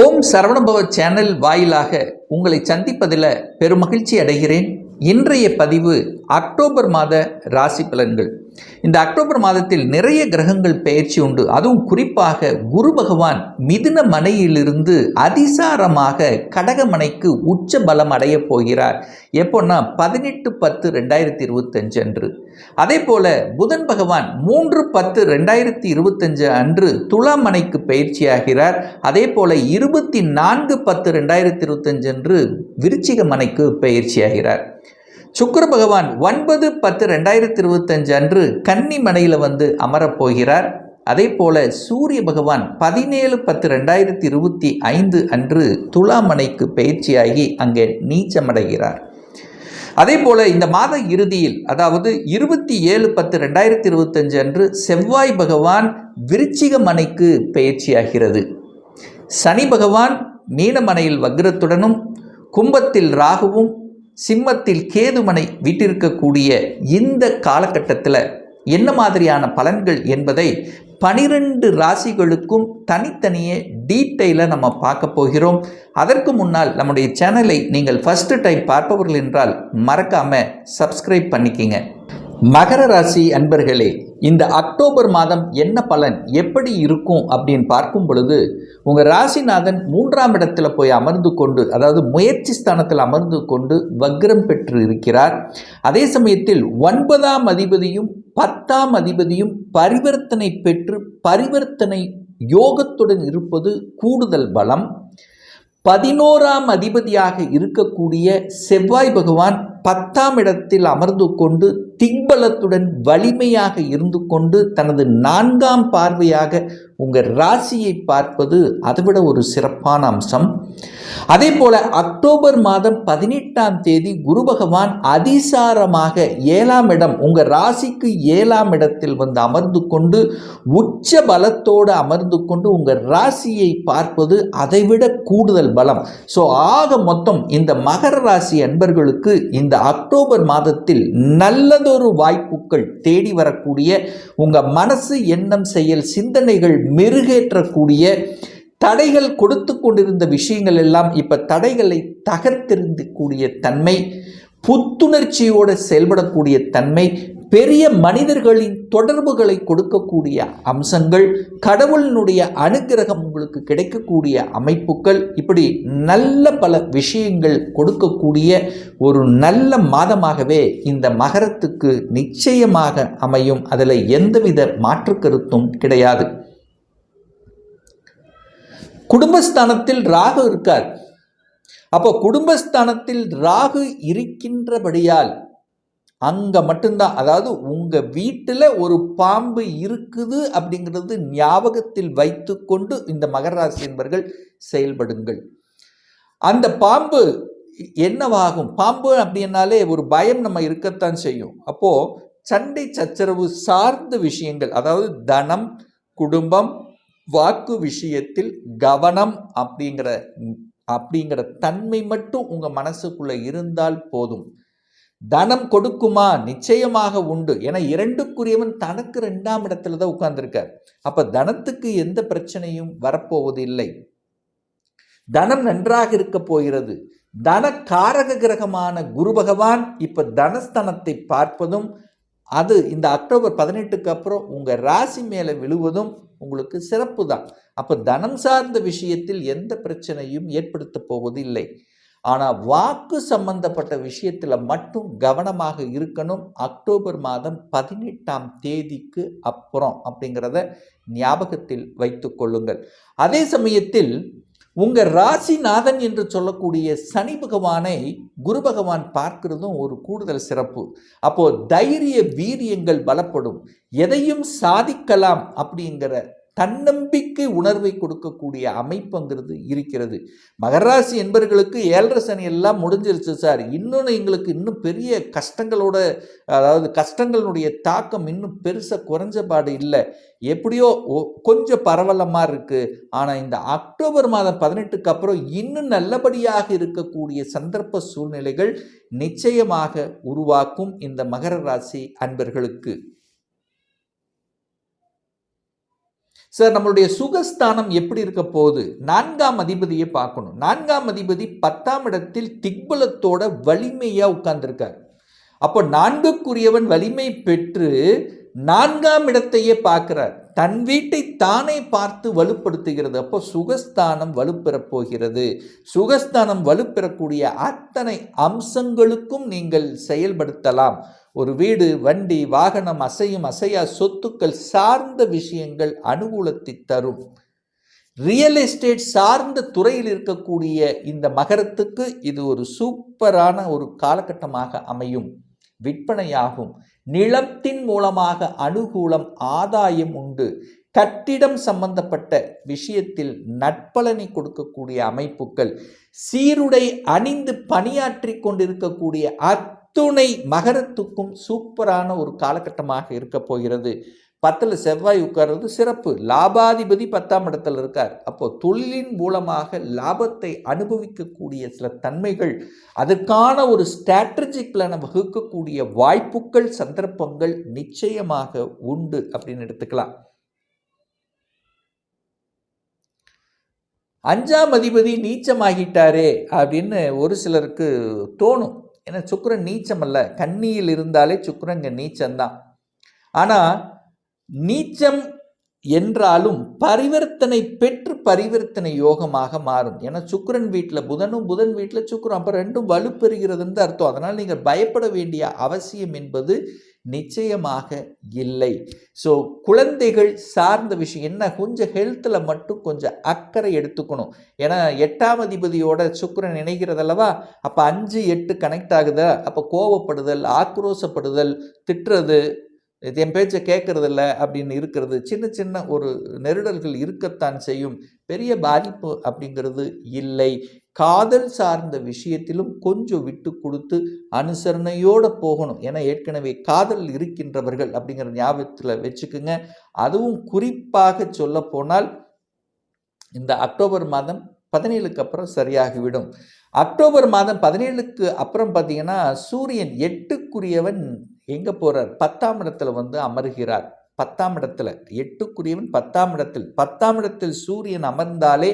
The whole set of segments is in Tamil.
ஓம் சரவணபவ சேனல் வாயிலாக உங்களை சந்திப்பதில் பெருமகிழ்ச்சி அடைகிறேன். இன்றைய பதிவு அக்டோபர் மாத ராசி பலன்கள். இந்த அக்டோபர் மாதத்தில் நிறைய கிரகங்கள் பெயர்ச்சி உண்டு. அதுவும் குறிப்பாக குரு பகவான் மிதுன மனையிலிருந்து அதிசாரமாக கடகமனைக்கு உச்ச பலம் அடைய போகிறார். எப்போன்னா 18/10/2025 அன்று. அதே போல புதன் பகவான் 3/10/2025 அன்று துலாம் மனைக்கு பயிற்சியாகிறார். அதே போல 24/10/2025 அன்று விருச்சிக மனைக்கு பயிற்சியாகிறார். சுக்கிர பகவான் 9/10/2025 அன்று கன்னி மனையில் அமரப்போகிறார். அதே போல சூரிய பகவான் 17/10/2025 அன்று துலாமனைக்கு பயிற்சியாகி அங்கே நீச்சமடைகிறார். அதே போல இந்த மாத இறுதியில், அதாவது 27/10/2025 அன்று செவ்வாய் பகவான் விருச்சிக மனைக்கு பயிற்சியாகிறது. சனி பகவான் மீனமனையில் வக்ரத்துடனும் கும்பத்தில் ராகுவும் சிம்மத்தில் கேதுமனை வீட்டிருக்கக்கூடிய இந்த காலகட்டத்தில் என்ன மாதிரியான பலன்கள் என்பதை 12 ராசிகளுக்கும் தனித்தனியே டீட்டெயிலாக நம்ம பார்க்க போகிறோம். அதற்கு முன்னால் நம்முடைய சேனலை நீங்கள் ஃபர்ஸ்ட் டைம் பார்ப்பவர்கள் என்றால் மறக்காமல் சப்ஸ்கிரைப் பண்ணிக்கிங்க. மகர ராசி அன்பர்களே, இந்த அக்டோபர் மாதம் என்ன பலன் எப்படி இருக்கும் அப்படின்னு பார்க்கும் பொழுது, உங்கள் ராசிநாதன் 3ஆம் இடத்துல போய் அமர்ந்து கொண்டு, அதாவது முயற்சி ஸ்தானத்தில் அமர்ந்து கொண்டு வக்ரம் பெற்று இருக்கிறார். அதே சமயத்தில் 9ஆம் அதிபதியும் 10ஆம் அதிபதியும் பரிவர்த்தனை பெற்று பரிவர்த்தனை யோகத்துடன் இருப்பது கூடுதல் பலம். 11ஆம் அதிபதியாக இருக்கக்கூடிய செவ்வாய் பகவான் 10ஆம் இடத்தில் அமர்ந்து கொண்டு திக்பலத்துடன் வலிமையாக இருந்து கொண்டு தனது 4ஆம் பார்வையாக உங்கள் ராசியை பார்ப்பது அதைவிட ஒரு சிறப்பான அம்சம். அதே போல அக்டோபர் மாதம் 18ஆம் தேதி குரு பகவான் அதிசாரமாக 7ஆம் இடம், உங்கள் ராசிக்கு 7ஆம் இடத்தில் அமர்ந்து கொண்டு உச்ச பலத்தோடு அமர்ந்து கொண்டு உங்கள் ராசியை பார்ப்பது அதைவிட கூடுதல் பலம். ஸோ ஆக மொத்தம் இந்த மகர ராசி அன்பர்களுக்கு இந்த அக்டோபர் மாதத்தில் நல்லதொரு வாய்ப்புகள் தேடி வரக்கூடிய, உங்கள் மனசு எண்ணம் செயல் சிந்தனைகள் மெருகேற்றக்கூடிய, தடைகள் கொடுத்து கொண்டிருந்த விஷயங்கள் எல்லாம் இப்ப தடைகளை தகர்த்தெறிந்தக்கூடிய தன்மை, புத்துணர்ச்சியோடு செயல்படக்கூடிய தன்மை, பெரிய மனிதர்களின் தொடர்புகளை கொடுக்கக்கூடிய அம்சங்கள், கடவுளினுடைய அனுக்கிரகம் உங்களுக்கு கிடைக்கக்கூடிய அமைப்புகள், இப்படி நல்ல பல விஷயங்கள் கொடுக்கக்கூடிய ஒரு நல்ல மாதமாகவே இந்த மகரத்துக்கு நிச்சயமாக அமையும். அதில் எந்தவித மாற்று கருத்தும் கிடையாது. குடும்பஸ்தானத்தில் ராகு இருக்கார். அப்போ குடும்பஸ்தானத்தில் ராகு இருக்கின்றபடியால் அங்கே மட்டும்தான், அதாவது உங்கள் வீட்டில் ஒரு பாம்பு இருக்குது அப்படிங்கிறது ஞாபகத்தில் வைத்து கொண்டு இந்த மகர ராசி என்பவர்கள் செயல்படுங்கள். அந்த பாம்பு என்னவாகும்? பாம்பு அப்படின்னாலே ஒரு பயம் நம்ம இருக்கத்தான் செய்யும். அப்போது சண்டை சச்சரவு சார்ந்த விஷயங்கள், அதாவது தனம், குடும்பம், வாக்கு விஷயத்தில் கவனம் அப்படிங்கிற தன்மை மட்டும் உங்கள் மனசுக்குள்ளே இருந்தால் போதும். தனம் கொடுக்குமா? நிச்சயமாக உண்டு. ஏன்னா 2க்குரியவன் தனக்கு 2ஆம் இடத்துல தான் உட்கார்ந்துருக்கார். அப்ப தனத்துக்கு எந்த பிரச்சனையும் வரப்போவது இல்லை. தனம் நன்றாக இருக்க போகிறது. தன காரக கிரகமான குரு பகவான் இப்ப தனஸ்தானத்தை பார்ப்பதும், அது இந்த அக்டோபர் 18க்கு அப்புறம் உங்க ராசி மேல விழுவதும் உங்களுக்கு சிறப்பு தான். அப்ப தனம் சார்ந்த விஷயத்தில் எந்த பிரச்சனையும் ஏற்படுத்த போவது இல்லை. ஆனால் வாக்கு சம்பந்தப்பட்ட விஷயத்தில் மட்டும் கவனமாக இருக்கணும். அக்டோபர் மாதம் 18ஆம் தேதிக்கு அப்புறம் அப்படிங்கிறத ஞாபகத்தில் வைத்து கொள்ளுங்கள். அதே சமயத்தில் உங்கள் ராசிநாதன் என்று சொல்லக்கூடிய சனி பகவானை குரு பகவான் பார்க்கிறதும் ஒரு கூடுதல் சிறப்பு. அப்போ தைரிய வீரியங்கள் பலப்படும், எதையும் சாதிக்கலாம் அப்படிங்கிற தன்னம்பிக்கை உணர்வை கொடுக்கக்கூடிய அமைப்புங்கிறது இருக்கிறது. மகராசி என்பவர்களுக்கு 7.5 சனி எல்லாம் முடிஞ்சிருச்சு சார், எங்களுக்கு இன்னும் பெரிய கஷ்டங்களோட, அதாவது கஷ்டங்களுடைய தாக்கம் இன்னும் பெருசாக குறைஞ்சபாடு இல்லை, எப்படியோ கொஞ்சம் பரவலமாக இருக்குது. ஆனால் இந்த அக்டோபர் மாதம் 18க்கு அப்புறம் இன்னும் நல்லபடியாக இருக்கக்கூடிய சந்தர்ப்ப சூழ்நிலைகள் நிச்சயமாக உருவாக்கும் இந்த மகர ராசி அன்பர்களுக்கு. சார், நம்மளுடைய சுகஸ்தானம் எப்படி இருக்க போகுது? 4ஆம் அதிபதியை பார்க்கணும். 4ஆம் அதிபதி 10ஆம் இடத்தில் திக்பலத்தோட வலிமையா உட்கார்ந்திருக்கார். அப்போ 4க்குரியவன் வலிமை பெற்று 4ஆம் இடத்தையே பார்க்கிறார். தன் வீட்டை தானே பார்த்து வலுப்படுத்துகிறது. அப்போ சுகஸ்தானம் வலுப்பெறப் போகிறது. சுகஸ்தானம் வலுப்பெறக்கூடிய அத்தனை அம்சங்களுக்கும் நீங்கள் செயல்படுத்தலாம். ஒரு வீடு, வண்டி, வாகனம், அசையும் அசையா சொத்துக்கள் சார்ந்த விஷயங்கள் அனுகூலத்தை தரும். ரியல் எஸ்டேட் சார்ந்த துறையில் இருக்கக்கூடிய இந்த மகரத்துக்கு இது ஒரு சூப்பரான ஒரு காலகட்டமாக அமையும். விற்பனையாகும். நிலத்தின் மூலமாக அனுகூலம், ஆதாயம் உண்டு. கட்டிடம் சம்பந்தப்பட்ட விஷயத்தில் நட்பலனை கொடுக்கக்கூடிய அமைப்புகள், சீருடை அணிந்து பணியாற்றி கொண்டிருக்கக்கூடிய அத்துணை மகரத்துக்கும் சூப்பரான ஒரு காலகட்டமாக இருக்க போகிறது. 10ல் செவ்வாய் உட்கார்றது சிறப்பு. லாபாதிபதி 10ஆம் இடத்தில் இருக்கார். அப்போ தொழிலின் மூலமாக லாபத்தை அனுபவிக்கக்கூடிய சில தன்மைகள், அதற்கான ஒரு ஸ்ட்ராட்டஜிக் பிளானை வகுக்கக்கூடிய வாய்ப்புகள், சந்தர்ப்பங்கள் நிச்சயமாக உண்டு அப்படின்னு எடுத்துக்கலாம். 5ஆம் அதிபதி நீச்சமாகிட்டாரே அப்படின்னு ஒரு சிலருக்கு தோணும். ஏன்னா சுக்கிரன் நீச்சம் அல்ல, கன்னியில் இருந்தாலே சுக்கிரன் இங்கே நீச்சம்தான். ஆனால் நீச்சம் என்றாலும் பரிவர்த்தனை பெற்று பரிவர்த்தனை யோகமாக மாறும். ஏன்னா சுக்கிரன் வீட்டில் புதனும், புதன் வீட்டில் சுக்கிரன், அப்போ ரெண்டும் வலுப்பெறுகிறதுன்னு அர்த்தம். அதனால் நீங்கள் பயப்பட வேண்டிய அவசியம் என்பது நிச்சயமாக இல்லை. ஸோ குழந்தைகள் சார்ந்த விஷயம் என்ன, கொஞ்சம் ஹெல்த்தில் மட்டும் கொஞ்சம் அக்கறை எடுத்துக்கணும். ஏன்னா 8ஆம் அதிபதியோட சுக்கிரன் இணைகிறதல்லவா, அப்போ 5, 8 கனெக்ட் ஆகுதா, அப்போ கோவப்படுதல், ஆக்ரோசப்படுதல், திட்டுறது, என் பேச்சை கேட்கறதில்ல அப்படின்னு இருக்கிறது, சின்ன சின்ன ஒரு நெருடல்கள் இருக்கத்தான் செய்யும். பெரிய பாதிப்பு அப்படிங்கிறது இல்லை. காதல் சார்ந்த விஷயத்திலும் கொஞ்சம் விட்டு கொடுத்து அனுசரணையோடு போகணும். ஏன்னா ஏற்கனவே காதல் இருக்கின்றவர்கள் அப்படிங்கிற ஞாபகத்தில் வச்சுக்குங்க. அதுவும் குறிப்பாக சொல்ல போனால் இந்த அக்டோபர் மாதம் 17க்கு அப்புறம் சரியாகிவிடும். அக்டோபர் மாதம் 17க்கு அப்புறம் பார்த்தீங்கன்னா சூரியன் 8க்குரியவன் எங்கே போகிறார், 10ஆம் இடத்துல வந்து அமர்கிறார். 10ஆம் இடத்துல 8க்குரியவன் 10ஆம் இடத்தில், 10ஆம் இடத்தில் சூரியன் அமர்ந்தாலே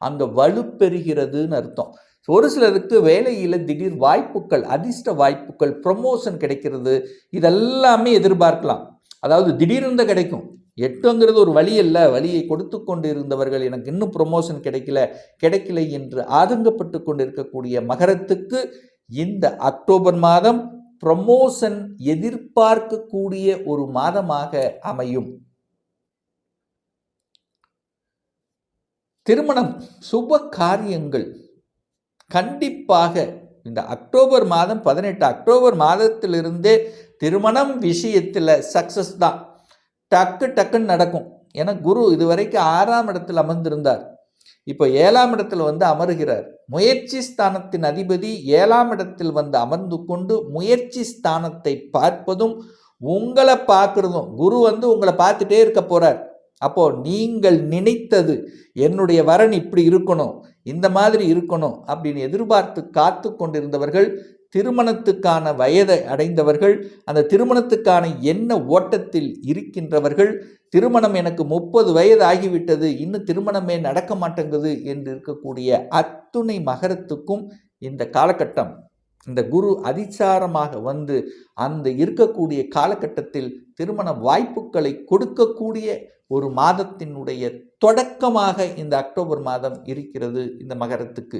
அங்கே வலுப்பெறுகிறதுன்னு அர்த்தம். ஒரு சிலருக்கு வேலையில் திடீர் வாய்ப்புகள், அதிர்ஷ்ட வாய்ப்புகள், ப்ரொமோஷன் கிடைக்கிறது, இதெல்லாமே எதிர்பார்க்கலாம். அதாவது திடீர்னு தான் கிடைக்கும். 8ங்கிறது ஒரு வழி அல்ல, வழியை கொடுத்து கொண்டு இருந்தவர்கள் எனக்கு இன்னும் ப்ரொமோஷன் கிடைக்கலை என்று ஆதங்கப்பட்டு கொண்டு இருக்கக்கூடிய மகரத்துக்கு இந்த அக்டோபர் மாதம் ப்ரமோஷன் எதிர்பார்க்கக்கூடிய ஒரு மாதமாக அமையும். திருமணம், சுப காரியங்கள் கண்டிப்பாக இந்த அக்டோபர் மாதம் 18 அக்டோபர் மாதத்திலிருந்தே திருமணம் விஷயத்தில் சக்சஸ் தான். டக்குன்னு நடக்கும். ஏன்னா குரு இதுவரைக்கும் 6ஆம் இடத்தில் அமர்ந்திருந்தார். இப்போ 7ஆம் இடத்தில் வந்து அமர்கிறார். முயற்சி ஸ்தானத்தின் அதிபதி 7ஆம் இடத்தில் வந்து அமர்ந்து கொண்டு முயற்சி ஸ்தானத்தை பார்ப்பதும் உங்களை பார்க்கறதும், குரு வந்து உங்களை பார்த்துட்டே இருக்க போறார். அப்போ நீங்கள் நினைத்தது, என்னுடைய வரன் இப்படி இருக்கணும், இந்த மாதிரி இருக்கணும் அப்படின்னு எதிர்பார்த்து காத்து கொண்டிருந்தவர்கள், திருமணத்துக்கான வயதை அடைந்தவர்கள், அந்த திருமணத்துக்கான என்ன ஓட்டத்தில் இருக்கின்றவர்கள், திருமணம் எனக்கு 30 வயது ஆகிவிட்டது, இன்னும் திருமணமே நடக்க மாட்டேங்குது என்று இருக்கக்கூடிய அத்துணை மகரத்துக்கும் இந்த காலகட்டம், இந்த குரு அதிசாரமாக வந்து அந்த இருக்கக்கூடிய காலகட்டத்தில் திருமண வாய்ப்புகளை கொடுக்கக்கூடிய ஒரு மாதத்தினுடைய தொடக்கமாக இந்த அக்டோபர் மாதம் இருக்கிறது. இந்த மகரத்துக்கு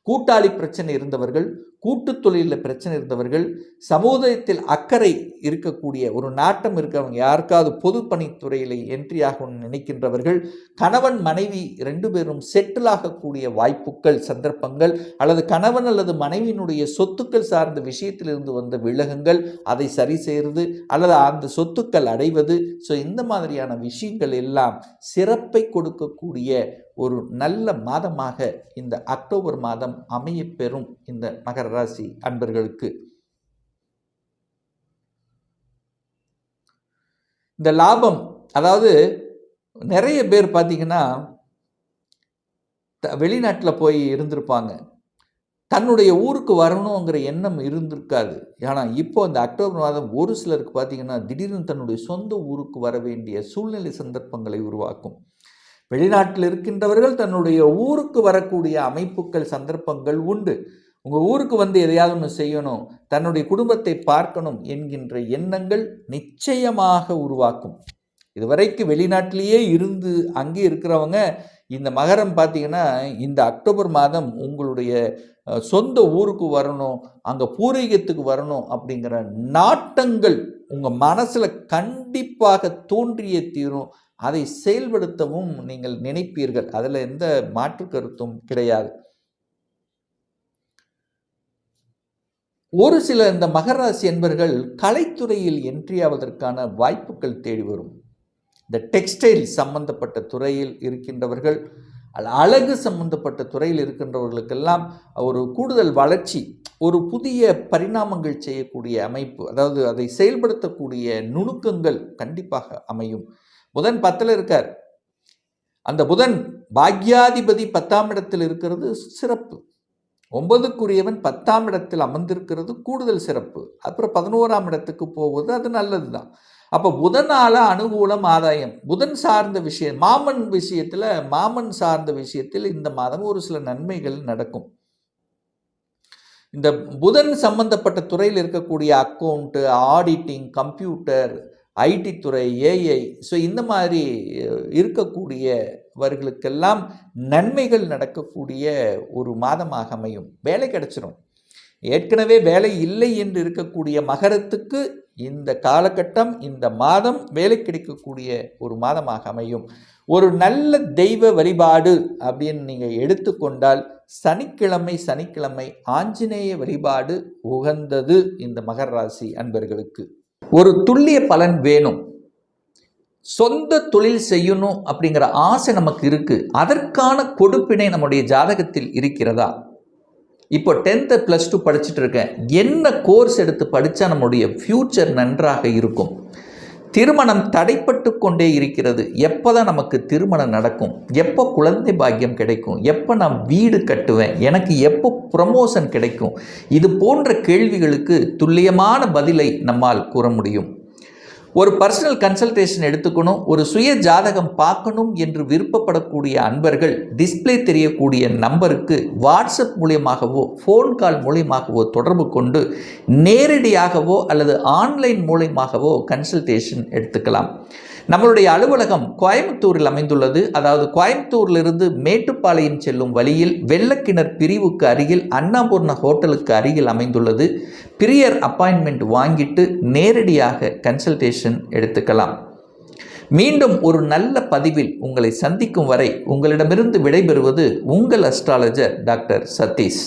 கூட்டாளி பிரச்சனை இருந்தவர்கள், கூட்டு தொழிலில் பிரச்சனை இருந்தவர்கள், சமுதாயத்தில் அக்கறை இருக்கக்கூடிய ஒரு நாட்டம் இருக்கவங்க, யாருக்காவது பொதுப்பணித்துறையில் என்ட்ரி ஆகணும்னு நினைக்கின்றவர்கள், கணவன் மனைவி 2 பேரும் செட்டில் ஆகக்கூடிய வாய்ப்புகள், சந்தர்ப்பங்கள், அல்லது கணவன் அல்லது மனைவியினுடைய சொத்துக்கள் சார்ந்த விஷயத்திலிருந்து வந்த விலகுங்கள், அதை சரி செய்கிறது அல்லது அந்த சொத்துக்கள் அடைவது. ஸோ இந்த மாதிரியான விஷயங்கள் எல்லாம் சிறப்பை கொடுக்கக்கூடிய ஒரு நல்ல மாதமாக இந்த அக்டோபர் மாதம் அமையப்பெறும் இந்த மகர ராசி அன்பர்களுக்கு. இந்த லாபம், அதாவது நிறைய பேர் பார்த்தீங்கன்னா வெளிநாட்டில் போய் இருந்திருப்பாங்க, தன்னுடைய ஊருக்கு வரணுங்கிற எண்ணம் இருந்திருக்காது. ஆனால் இப்போ இந்த அக்டோபர் மாதம் ஒரு சிலருக்கு பார்த்தீங்கன்னா திடீர்னு தன்னுடைய சொந்த ஊருக்கு வர வேண்டிய சூழ்நிலை சந்தர்ப்பங்களை உருவாக்கும். வெளிநாட்டில் இருக்கின்றவர்கள் தன்னுடைய ஊருக்கு வரக்கூடிய அமைப்புகள், சந்தர்ப்பங்கள் உண்டு. உங்கள் ஊருக்கு வந்து எதையாவது ஒன்று செய்யணும், தன்னுடைய குடும்பத்தை பார்க்கணும் என்கின்ற எண்ணங்கள் நிச்சயமாக உருவாக்கும். இதுவரைக்கும் வெளிநாட்டிலேயே இருந்து அங்கே இருக்கிறவங்க இந்த மகரம் பார்த்தீங்கன்னா இந்த அக்டோபர் மாதம் உங்களுடைய சொந்த ஊருக்கு வரணும், அங்கே பூர்வீகத்துக்கு வரணும் அப்படிங்கிற நாட்டங்கள் உங்கள் மனசில் கண்டிப்பாக தோன்றியே தீரும். அதை செயல்படுத்தவும் நீங்கள் நினைப்பீர்கள். அதில் எந்த மாற்று கருத்தும் கிடையாது. ஒரு சில இந்த மகராசி என்பர்கள் கலைத்துறையில் என்ட்ரி ஆவதற்கான வாய்ப்புகள் தேடி வரும். இந்த டெக்ஸ்டைல் சம்பந்தப்பட்ட துறையில் இருக்கின்றவர்கள், அழகு சம்பந்தப்பட்ட துறையில் இருக்கின்றவர்களுக்கெல்லாம் ஒரு கூடுதல் வளர்ச்சி, ஒரு புதிய பரிணாமங்கள் செய்யக்கூடிய அமைப்பு, அதாவது அதை செயல்படுத்தக்கூடிய நுணுக்கங்கள் கண்டிப்பாக அமையும். புதன் 10ல் இருக்கார். அந்த புதன் பாக்யாதிபதி 10ஆம் இடத்தில் இருக்கிறது சிறப்பு. 9க்குரியவன் 10ஆம் இடத்தில் அமர்ந்திருக்கிறது கூடுதல் சிறப்பு. அப்புறம் 11ஆம் இடத்துக்கு போவது அது நல்லது தான். அப்போ புதனால அனுகூலம், ஆதாயம். புதன் சார்ந்த விஷயம், மாமன் சார்ந்த விஷயத்தில் இந்த மாதம் ஒரு சில நன்மைகள் நடக்கும். இந்த புதன் சம்பந்தப்பட்ட துறையில் இருக்கக்கூடிய அக்கௌண்ட், ஆடிட்டிங், கம்ப்யூட்டர், ஐடி துறை, ஏஐ, ஸோ இந்த மாதிரி இருக்கக்கூடியவர்களுக்கெல்லாம் நன்மைகள் நடக்கக்கூடிய ஒரு மாதமாக அமையும். வேலை கிடைச்சிடும். ஏற்கனவே வேலை இல்லை என்று இருக்கக்கூடிய மகரத்துக்கு இந்த காலகட்டம், இந்த மாதம் வேலை கிடைக்கக்கூடிய ஒரு மாதமாக அமையும். ஒரு நல்ல தெய்வ வழிபாடு அப்படின்னு நீங்கள் எடுத்துக்கொண்டால் சனிக்கிழமை ஆஞ்சநேய வழிபாடு உகந்தது இந்த மகர ராசி அன்பர்களுக்கு. ஒரு துல்லிய பலன் வேணும். சொந்த தொழில் செய்யணும் அப்படிங்கிற ஆசை நமக்கு இருக்கு. அதற்கான கொடுப்பினை நம்முடைய ஜாதகத்தில் இருக்கிறதா? இப்போ 10th +2 படிச்சுட்டு இருக்கேன், என்ன கோர்ஸ் எடுத்து படித்தா நம்முடைய ஃப்யூச்சர் நன்றாக இருக்கும்? திருமணம் தடைப்பட்டு கொண்டே இருக்கிறது. எப்போ தான் நமக்கு திருமணம் நடக்கும்? எப்போ குழந்தை பாக்கியம் கிடைக்கும்? எப்போ நான் வீடு கட்டுவேன்? எனக்கு எப்போ ப்ரமோஷன் கிடைக்கும்? இது போன்ற கேள்விகளுக்கு துல்லியமான பதிலை நம்மால் கூற முடியும். ஒரு பர்சனல் கன்சல்டேஷன் எடுத்துக்கணும், ஒரு சுய ஜாதகம் பார்க்கணும் என்று விருப்பப்படக்கூடிய அன்பர்கள் டிஸ்பிளே தெரியக்கூடிய நம்பருக்கு வாட்ஸ்அப் மூலியமாகவோ ஃபோன் கால் மூலியமாகவோ தொடர்பு கொண்டு நேரடியாகவோ அல்லது ஆன்லைன் மூலியமாகவோ கன்சல்டேஷன் எடுத்துக்கலாம். நம்மளுடைய அலுவலகம் கோயம்புத்தூரில் அமைந்துள்ளது. அதாவது கோயம்புத்தூரிலிருந்து மேட்டுப்பாளையம் செல்லும் வழியில் வெள்ளக்கிணர் பிரிவுக்கு அருகில் அன்னபூர்ணா ஹோட்டலுக்கு அருகில் அமைந்துள்ளது. பிரியர் அப்பாயின்மெண்ட் வாங்கிட்டு நேரடியாக கன்சல்டேஷன் எடுத்துக்கலாம். மீண்டும் ஒரு நல்ல பதிவில் உங்களை சந்திக்கும் வரை உங்களிடமிருந்து விடைபெறுவது உங்கள் அஸ்ட்ராலஜர் டாக்டர் சதீஷ்.